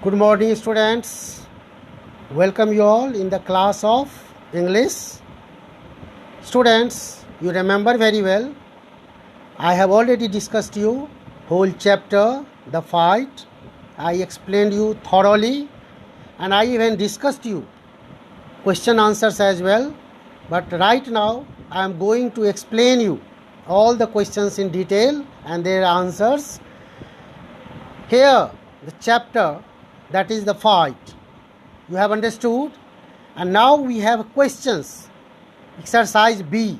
Good morning, students. Welcome you all in the class of English. Students, you remember very well, I have already discussed you whole chapter, the fight. I explained you thoroughly and I even discussed you question answers as well. But right now, I am going to explain you all the questions in detail and their answers. Here, the chapter, that is the fight. You have understood? And now we have questions. Exercise B.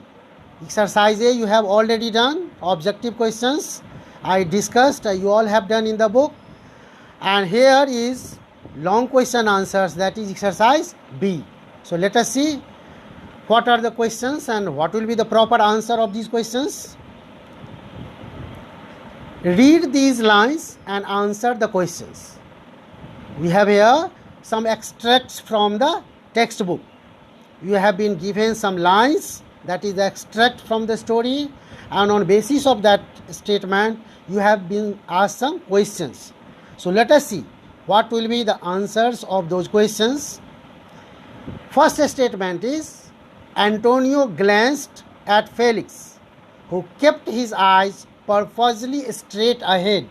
Exercise A you have already done. Objective questions I discussed, you all have done in the book. And here is long question answers, that is exercise B. So let us see what are the questions and what will be the proper answer of these questions. Read these lines and answer the questions. We have here some extracts from the textbook. You have been given some lines, that is the extract from the story, and on basis of that statement you have been asked some questions. So let us see what will be the answers of those questions. First statement is, Antonio glanced at Felix, who kept his eyes purposely straight ahead.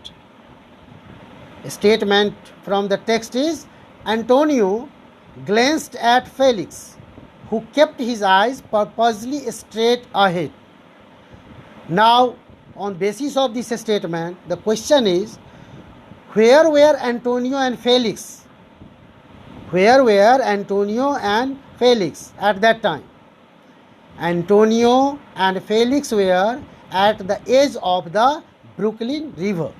A statement from the text is, Antonio glanced at Felix, who kept his eyes purposely straight ahead. Now, on basis of this statement, the question is, where were Antonio and Felix? Where were Antonio and Felix at that time? Antonio and Felix were at the edge of the Brooklyn River.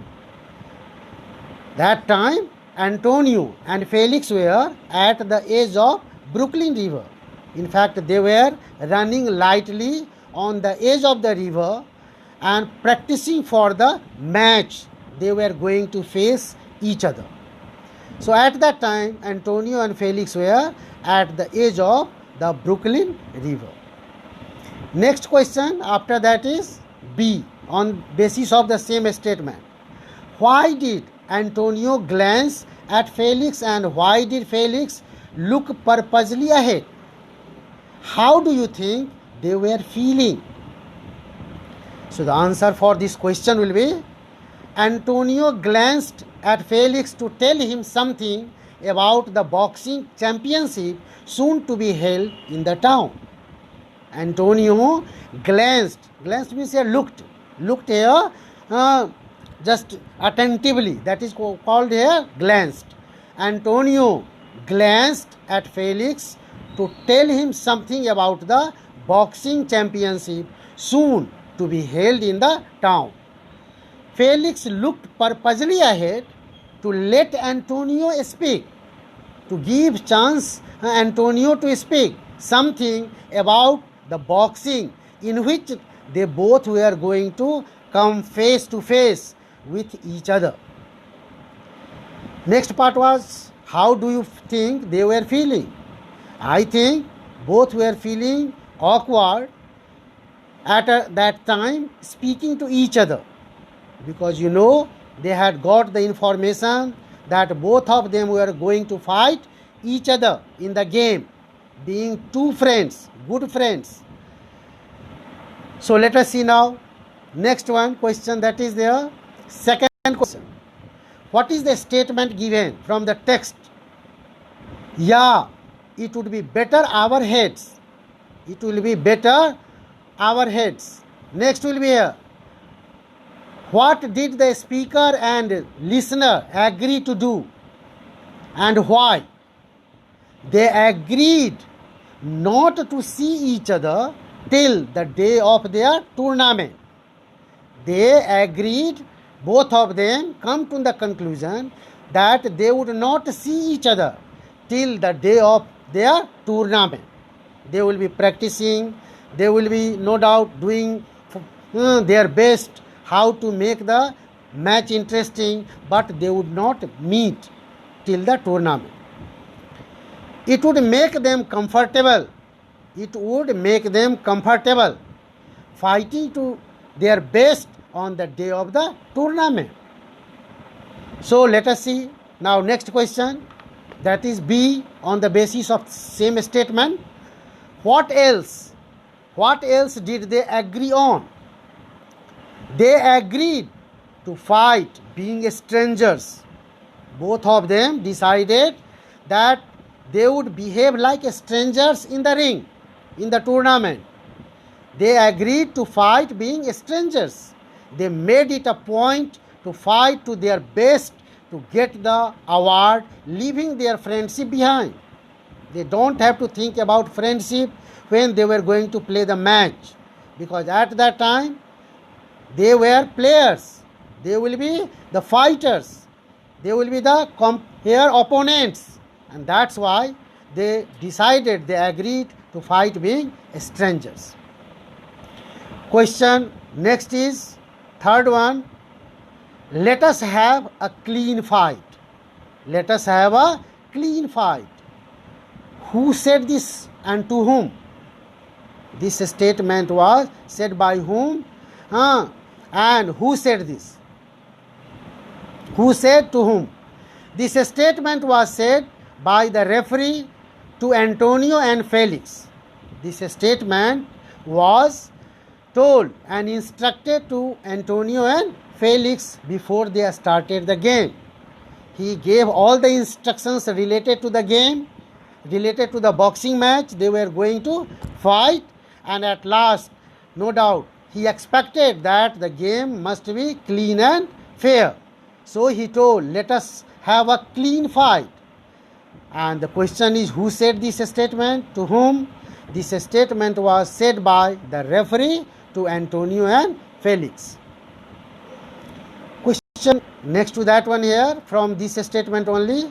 That time, Antonio and Felix were at the edge of Brooklyn River. In fact, they were running lightly on the edge of the river and practicing for the match they were going to face each other. So at that time, Antonio and Felix were at the edge of the Brooklyn River. Next question after that is B, on basis of the same statement. Why did Antonio glance at Felix and why did Felix look purposely ahead? How do you think they were feeling? So the answer for this question will be, Antonio glanced at Felix to tell him something about the boxing championship soon to be held in the town. Antonio glanced means he looked here just attentively, that is called here glanced. Antonio glanced at Felix to tell him something about the boxing championship soon to be held in the town. Felix looked purposely ahead to let Antonio speak, to give chance Antonio to speak something about the boxing in which they both were going to come face to face with each other. Next part was, how do you think they were feeling? I think both were feeling awkward at that time speaking to each other, because they had got the information that both of them were going to fight each other in the game, being two friends, good friends. So let us see now next one question, that is there. Second question, what is the statement given from the text? Yeah, it would be better our heads. It will be better our heads. Next will be here. What did the speaker and listener agree to do and why? They agreed not to see each other till the day of their tournament. They agreed, both of them come to the conclusion that they would not see each other till the day of their tournament. They will be practicing, they will be no doubt doing their best how to make the match interesting, but they would not meet till the tournament. It would make them comfortable. It would make them comfortable fighting to their best on the day of the tournament. So let us see Now next question, that is B, on the basis of same statement. What else? What else did they agree on? They agreed to fight being strangers. Both of them decided that they would behave like strangers in the ring, in the tournament. They agreed to fight being strangers. They made it a point to fight to their best to get the award, leaving their friendship behind. They don't have to think about friendship when they were going to play the match, because at that time they were players. They will be the fighters. They will be the here opponents. And that's why they decided, they agreed to fight being strangers. Question next is third one. Let us have a clean fight. Let us have a clean fight. Who said this and to whom? This statement was said by whom? And who said this? Who said to whom? This statement was said by the referee to Antonio and Felix. This statement was told and instructed to Antonio and Felix before they started the game. He gave all the instructions related to the game, related to the boxing match they were going to fight, and at last, no doubt, he expected that the game must be clean and fair. So he told, let us have a clean fight. And the question is, who said this statement? To whom? This statement was said by the referee to Antonio and Felix. Question next to that one here, from this statement only.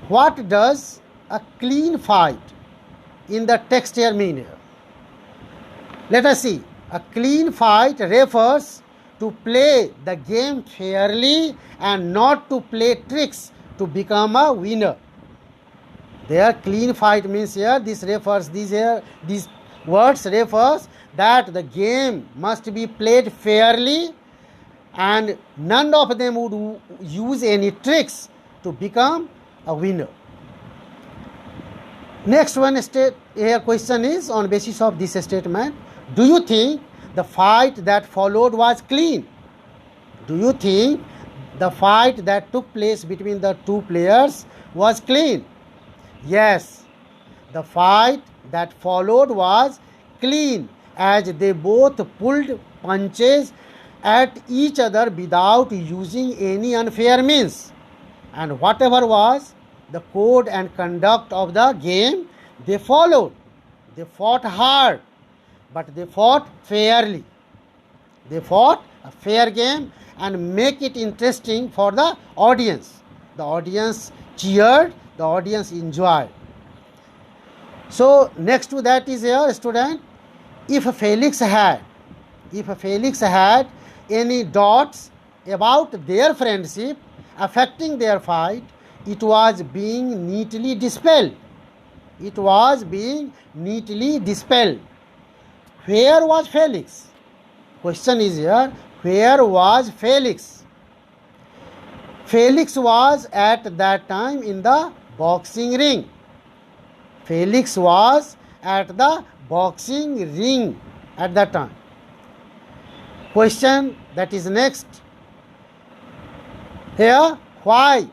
What does a clean fight in the text here mean here? Let us see. A clean fight refers to play the game fairly and not to play tricks to become a winner. Their clean fight means here, these words refers that the game must be played fairly and none of them would use any tricks to become a winner. Next one here question is on basis of this statement. Do you think the fight that followed was clean? Do you think the fight that took place between the two players was clean? Yes, the fight that followed was clean, as they both pulled punches at each other without using any unfair means. And whatever was the code and conduct of the game, they followed. They fought hard, but they fought fairly. They fought a fair game and make it interesting for the audience. The audience cheered, the audience enjoyed. So next to that is here, student, if Felix had any doubts about their friendship affecting their fight, it was being neatly dispelled. It was being neatly dispelled. Where was Felix? Question is here, where was Felix? Felix was at that time in the boxing ring. Felix was at the boxing ring at that time. Question that is next. Here, why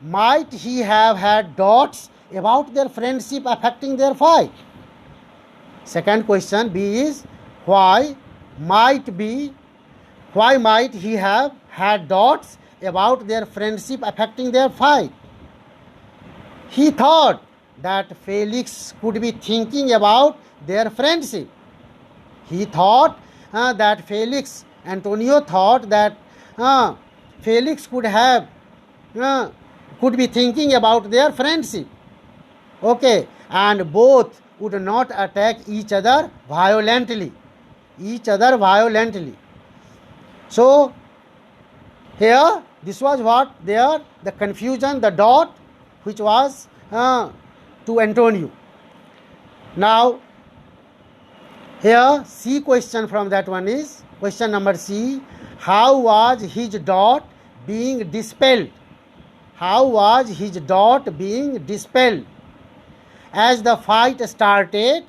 might he have had doubts about their friendship affecting their fight? Second question, B, is why might he have had doubts about their friendship affecting their fight? He thought that Felix could be thinking about their friendship. He thought that Antonio thought that Felix could be thinking about their friendship. Okay, and both would not attack each other violently. So here, this was what there, the confusion, the doubt which was to Antonio. Now here, C question from that one is, question number C, how was his doubt being dispelled? how was his doubt being dispelled? As the fight started,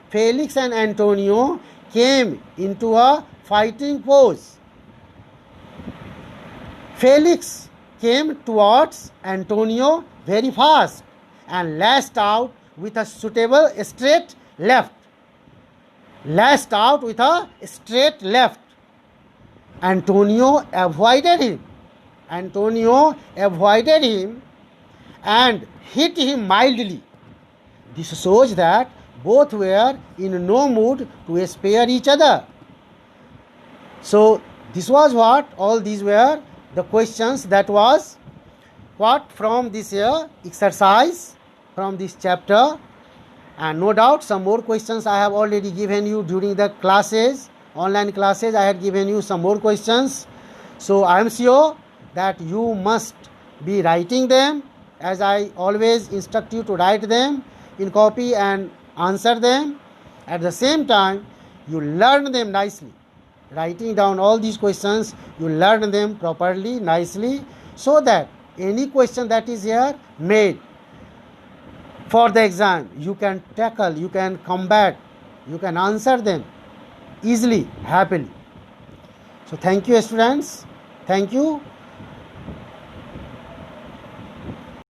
Felix and Antonio came into a fighting pose. Felix came towards Antonio very fast and lashed out with a suitable straight left. Antonio avoided him and hit him mildly. This shows that both were in no mood to spare each other. So this was what all these were the questions that was what from this exercise from this chapter, and no doubt some more questions I have already given you during the classes, online classes. I had given you some more questions, so I am sure that you must be writing them, as I always instruct you to write them in copy and answer them. At the same time, you learn them nicely. Writing down all these questions, you learn them properly, nicely, so that any question that is here made for the exam, you can tackle, you can combat, you can answer them easily, happily. So thank you, students. Thank you.